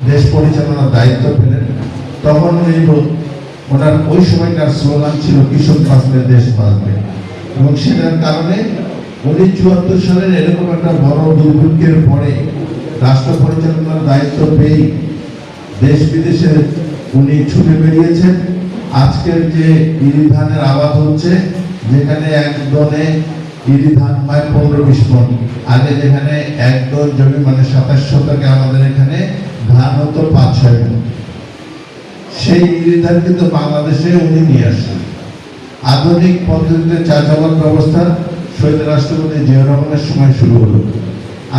দেশ পরিচালনার দায়িত্ব পেলেন, তখন ওনার ওই সময়কার স্লোগান ছিল কৃষক বাঁচলে দেশ বাঁচবে। এবং সেটার কারণে 1974 সালের এরকম একটা বড় দুর্ভিক্ষের পরে রাষ্ট্র পরিচালনার দায়িত্ব পেয়ে দেশ বিদেশে উনি ছুটে বেরিয়েছেন। আজকের যে ইরি ধানের আবাদ হচ্ছে, যেখানে এক দলে ইরি ধান হয় 15-20 মণ, আগে যেখানে এক দল জমি মানে 27 শতকে আমাদের এখানে ধান হতো 5-6 মণ। সেই ইরি ধান কিন্তু বাংলাদেশে উনি নিয়ে আসছেন। আধুনিক পদ্ধতিতে চাষাবাদ ব্যবস্থা শহীদ রাষ্ট্রপতি জিয়াউর রহমানের সময় শুরু হলো।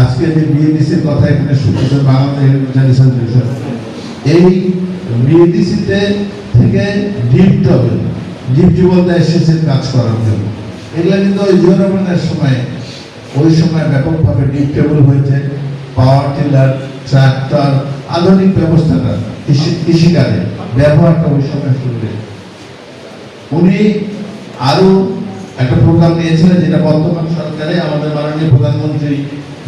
আজকে যে বিএডিসির কথা এখানে শুনছে, বাংলাদেশ এগ্রিকালচার রিসার্চ ডিভিশন, এই বিএডিসিতে থেকে ডিপটি বলতে এসেছেন কাজ করার জন্য। এগুলো কিন্তু ওই জিয়াউর রহমানের সময়, ওই সময় ব্যাপকভাবে ডিপ টেবল হয়েছে, পাওয়ার টিলার, ট্রাক্টর, আধুনিক ব্যবস্থাটা কৃষিকাজে ব্যবহারটা ওই সময় শুরু হয়েছে। উনি আরো একটা প্রোগ্রাম নিয়েছিলেন, যেটা বর্তমান সরকারে আমাদের মাননীয় প্রধানমন্ত্রী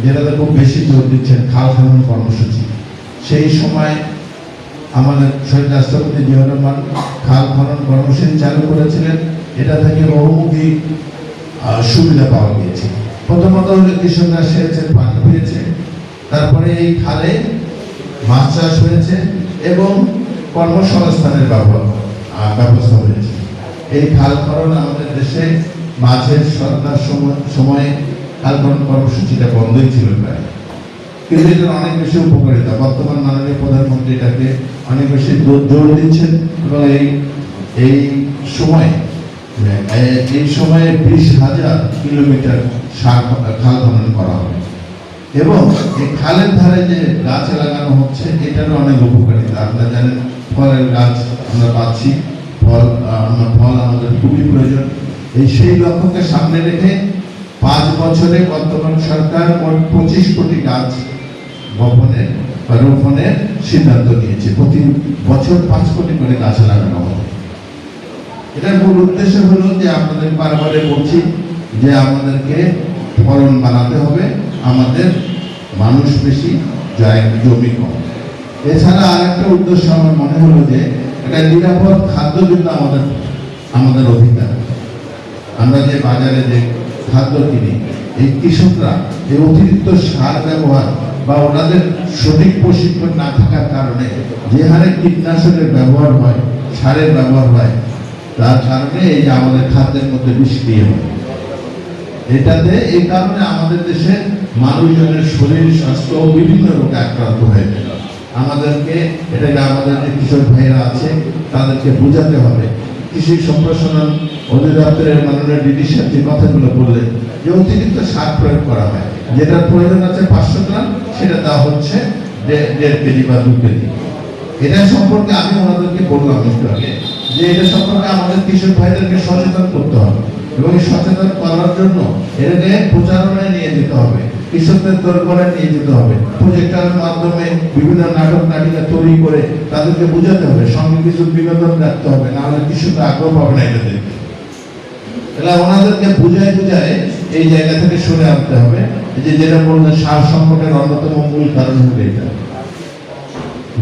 যেটাতে খুব বেশি জোর দিচ্ছেন, খাল খনন কর্মসূচি। সেই সময় আমাদের শহীদ রাষ্ট্রপতি জিয়াউর রহমান খাল খনন কর্মসূচি চালু করেছিলেন। এটা থেকে বহুমুখী সুবিধা পাওয়া গিয়েছে। প্রথমত হলে কৃষকরা সেচের পানি পেয়েছে, তারপরে এই খালে মাছ চাষ হয়েছে এবং কর্মসংস্থানের ব্যবস্থা হয়েছে। এই খাল খনন আমাদের দেশে মাছের সরকার সময়ে খাল খনন কর্মসূচিটা বন্ধই ছিল প্রায়, কিন্তু এটার অনেক বেশি উপকারিতা। বর্তমান মাননীয় প্রধানমন্ত্রী এটাকে অনেক বেশি জোর দিচ্ছেন এবং এই সময়ে 20,000 কিলোমিটার খাল খনন করা হবে এবং এই খালের ধারে যে গাছ লাগানো হচ্ছে এটারও অনেক উপকারিতা। আপনারা জানেন ফলের গাছ আমরা পাচ্ছি, ফল আমাদের খুবই প্রয়োজন। সেই লক্ষ্যকে সামনে রেখে 5 বছরে বর্তমান সরকার মোট 25 কোটি গাছ বপনের বা রোপণের সিদ্ধান্ত নিয়েছে। প্রতি বছর 5 কোটি করে গাছ লাগানো হবে। এটার মূল উদ্দেশ্য হলো যে আপনাদের বারবারে বলছি যে আমাদেরকে ফলন বানাতে হবে, আমাদের মানুষ বেশি, জমি কম। এছাড়া আর একটা উদ্দেশ্য আমার মনে হলো যে একটা নিরাপদ খাদ্য কিন্তু আমাদের অধিকার। আমরা যে বাজারে যে খাদ্য কিনি, এই কৃষকরা এই অতিরিক্ত সার ব্যবহার বা ওনাদের সঠিক প্রশিক্ষণ না থাকার কারণে যে হারে কীটনাশকের ব্যবহার হয়, সারের ব্যবহার হয়, তার কারণে এই যে আমাদের খাদ্যের মধ্যে বিষক্রিয়া হয়। এটাতে এই কারণে আমাদের দেশে মানুষজনের শরীর স্বাস্থ্য বিভিন্ন রোগে আক্রান্ত হয়ে যায়। আমাদেরকে এটাকে আমাদের যে কৃষক ভাইরা আছে তাদেরকে বোঝাতে হবে। কৃষি সম্প্রসারণ অধিদপ্তরের মাননীয় ডিডি সাহেব যে কথাগুলো বললেন যে অতিরিক্ত সার প্রয়োগ করা হয়, যেটার প্রয়োজন আছে 500 গ্রাম, সেটা দেওয়া হচ্ছে 1.5 কেজি বা 2 কেজি। এটা সম্পর্কে আমি ওনাদেরকে বললাম একটু আগে যে এটা সম্পর্কে আমাদের কৃষক ভাইদেরকে সচেতন করতে হবে এবং এই সচেতন করার জন্য এটাকে প্রচারণায় নিয়ে যেতে হবে, কৃষকদের দরবারে নিয়ে যেতে হবে, প্রজেক্টরের মাধ্যমে বিভিন্ন নাটক নাটিকা তৈরি করে তাদেরকে বোঝাতে হবে, সঙ্গে কিছু বিনোদন রাখতে হবে, নাহলে কৃষকরা আগ্রহ পাবে না এটা দেখতে। তাহলে ওনাদেরকে বুঝায় এই জায়গা থেকে সরে আনতে হবে। যে যেটা বললেন সার সংকটের অন্যতম মূল কারণ হবে এটা।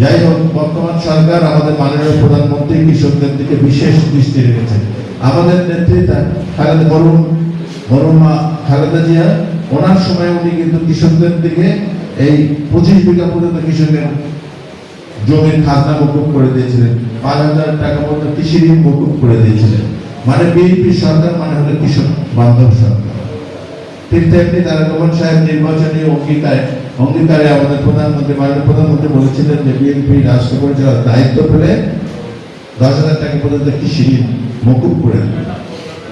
যাই হোক, বর্তমান সরকার আমাদের মাননীয় প্রধানমন্ত্রী কৃষকদের দিকে বিশেষ দৃষ্টি রেখেছেন। আমাদের নেতৃত্ব মরহুমা খালেদা জিয়া, ওনার সময় উনি কিন্তু কৃষকদের দিকে এই 25 বিঘা পর্যন্ত কৃষকের জমির খাজনা মকুব করে দিয়েছিলেন, 5,000 টাকা পর্যন্ত কৃষি ঋণ মকুব করে দিয়েছিলেন। মানে বিএনপি সরকার মানে হলো কৃষক বান্ধব সরকার। ঠিক তেমনি তারা রহমান সাহেব নির্বাচনী অঙ্গীকারে আমাদের মাননীয় প্রধানমন্ত্রী বলেছিলেন যে বিএনপি রাষ্ট্র পরিচালনার দায়িত্ব পেলে 10,000 টাকা পর্যন্ত কৃষি ঋণ মকুব করে দেবে।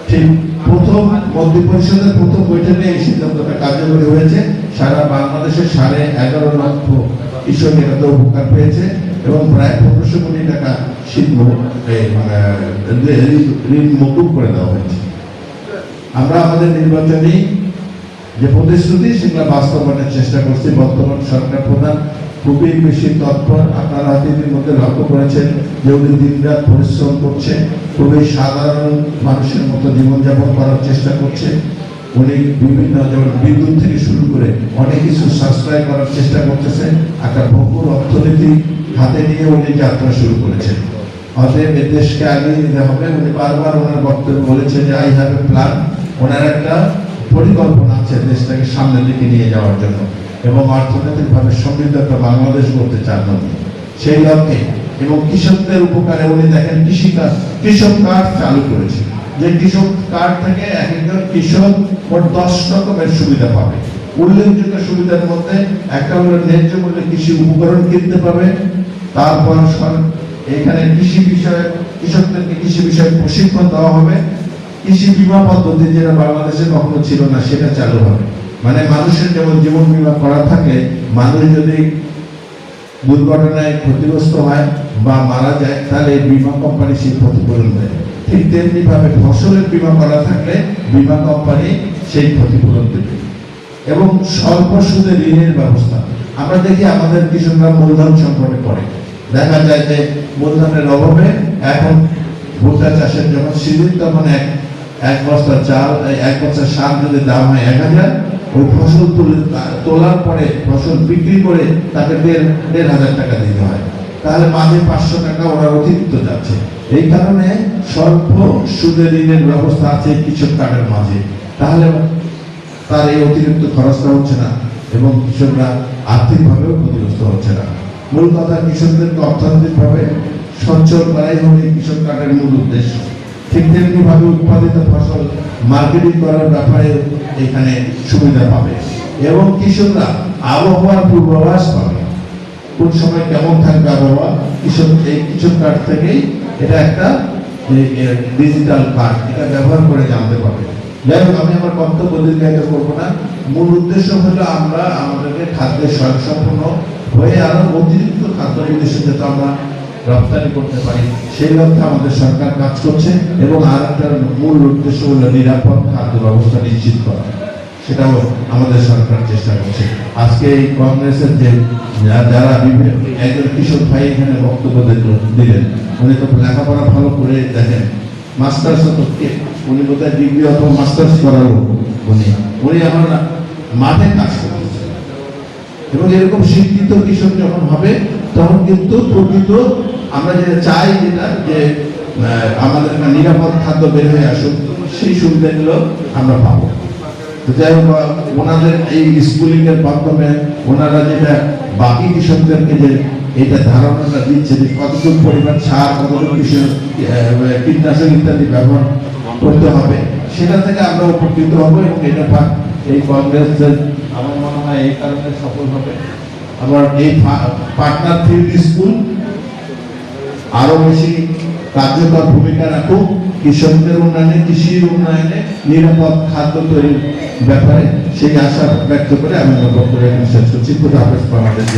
ঠিক প্রথম মন্ত্রিপরিষদের প্রথম বৈঠকে এই সিদ্ধান্তটা কার্যকরী হয়েছে। সারা বাংলাদেশে 11.5 লক্ষ কৃষক এটাতে উপকার পেয়েছে এবং প্রায় 1500 কোটি টাকা ঋণ মকুব করে দেওয়া হয়েছে। আমরা আমাদের নির্বাচনী যে প্রতিশ্রুতি সেগুলো বাস্তবায়নের চেষ্টা করছি। বর্তমান সরকার প্রধান খুবই বেশি তৎপর। আপনারা অতীতের মধ্যে লক্ষ্য করেছেন যে উনি দিনরাত পরিশ্রম করছে, খুবই সাধারণ মানুষের মতো জীবনযাপন করার চেষ্টা করছে। উনি বিভিন্ন যেমন বিদ্যুৎ থেকে শুরু করে অনেক কিছু সাশ্রয় করার চেষ্টা করতেছে, একটা ভঙ্গুর অর্থনীতি হাতে নিয়ে উনি যাত্রা শুরু করেছেন। অতএব এই দেশকে এগিয়ে নিতে হবে। উনি বারবার ওনার বক্তব্য বলেছেন যে আই হ্যাভ এ প্ল্যান, ওনার একটা পরিকল্পনা আছে দেশটাকে সামনের দিকে নিয়ে যাওয়ার জন্য, এবং অর্থনৈতিকভাবে সমৃদ্ধ একটা বাংলাদেশ করতে চান উনি। সেই লক্ষ্যে এবং কৃষকদের উপকারে উনি দেখেন কৃষক কার্ড চালু করেছে, যে কৃষক কার্ড থেকে এক একজন কৃষক মোট 10 রকমের সুবিধা পাবে। উল্লেখযোগ্য সুবিধার মধ্যে একটা হলো ন্যায্য মূল্যে কৃষি উপকরণ কিনতে পাবে, তারপর এখানে কৃষকদেরকে কৃষি বিষয়ে প্রশিক্ষণ দেওয়া হবে, কৃষি বীমা পদ্ধতি যেটা বাংলাদেশে কখনো ছিল না সেটা চালু হবে। মানে মানুষের যেমন জীবন বীমা করা থাকে, মানুষ যদি দুর্ঘটনায় ক্ষতিগ্রস্ত হয় বা মারা যায় তাহলে বীমা কোম্পানি সেই ক্ষতিপূরণ দেয়। ঠিক তেমনি ভাবে ফসলের বীমা করা থাকলে বীমা কোম্পানি সেই ক্ষতিপূরণ দেবে। এবং স্বল্প সুদে ঋণের ব্যবস্থা। আমরা দেখি আমাদের কৃষকরা মূলধন সংকটে পড়ে, দেখা যায় যে মূলধনের অভাবে এখন ভুট্টা চাষের যখন সিজন তখন এক বস্তা চাল, এক বস্তা সার যদি দাম হয় 1000, ওই ফসল তোলার পরে ফসল বিক্রি করে তাকে 1500 টাকা দিতে হয়, তাহলে মাঝে 500 টাকা ওরা অতিরিক্ত যাচ্ছে। এই কারণে স্বল্প সুদে ঋণের ব্যবস্থা আছে কৃষক কার্ডের মাঝে, তাহলে তার এই অতিরিক্ত খরচটা হচ্ছে না এবং কৃষকরা আর্থিকভাবেও ক্ষতিগ্রস্ত হচ্ছে না। মূল কথা কৃষকদেরকে অর্থনৈতিকভাবে সচ্ছল করাই হলো কৃষক কার্ডের মূল উদ্দেশ্য। ঠিক তেমনি ভাবে উৎপাদিত ফসল মার্কেটিং করার ব্যাপারে এখানে সুবিধা পাবে এবং কৃষকরা আবহাওয়ার পূর্বাভাস পাবে, কোন সময় কেমন থাকবে আবহাওয়া। এই কৃষক কার্ড থেকেই এটা একটা ডিজিটাল কার্ড, এটা ব্যবহার করে জানতে পারবে। যাই হোক, আমি আমার বক্তব্য দীর্ঘায়িত করবো না। মূল উদ্দেশ্য হলো আমরা আমাদেরকে খাদ্যের স্বয়ংসম্পূর্ণ হয়ে আরো অতিরিক্ত খাদ্য বিদেশে যাতে আমরা রপ্তানি করতে পারি, সেই লক্ষ্যে আমাদের সরকার কাজ করছে। এবং আর একটা মূল উদ্দেশ্য হলো নিরাপদ খাদ্য ব্যবস্থা নিশ্চিত করা, সেটাও আমাদের সরকার চেষ্টা করছে। আজকে এই কংগ্রেসের যে যারা একজন কৃষক ভাই এখানে বক্তব্য দিলেন, উনি তো লেখাপড়া ভালো করে দেখেন, মাস্টার্স উনি বোধহয় ডিগ্রি অথবা মাস্টার্স করারও উনি এখন মাঠে কাজ করতেছে। এবং এরকম শিক্ষিত কৃষক যখন হবে তখন কিন্তু প্রকৃত আমরা যেটা চাই, যেটা যে আমাদের নিরাপদ খাদ্য বের হয়ে আসুক, সেই সুবিধাগুলো আমরা পাবো। যাই হোক, ওনাদের এই স্কুলিং এর মাধ্যমে ওনারা যেটা বাকি কৃষকদেরকে যে এটা ধারণাটা দিচ্ছে যে কতটুকু পরিমাণ সার, কতটুকু কীটনাশক ইত্যাদি ব্যবহার করতে হবে, সেটা থেকে আমরা উপকৃত হব। এবং এটা এই কংগ্রেসের আমার মনে হয় এই কারণে সফল হবে। আবার এই পার্টনার ফিল্ড স্কুল আরো বেশি কার্যকর ভূমিকা রাখুক কৃষকদের উন্নয়নে, কৃষির উন্নয়নে, নিরাপদ খাদ্য তৈরির ব্যাপারে, সেই আশা ব্যক্ত করে আমি আমার বক্তব্য শেষ করছি। খুদা হাফেজ। বাংলাদেশ।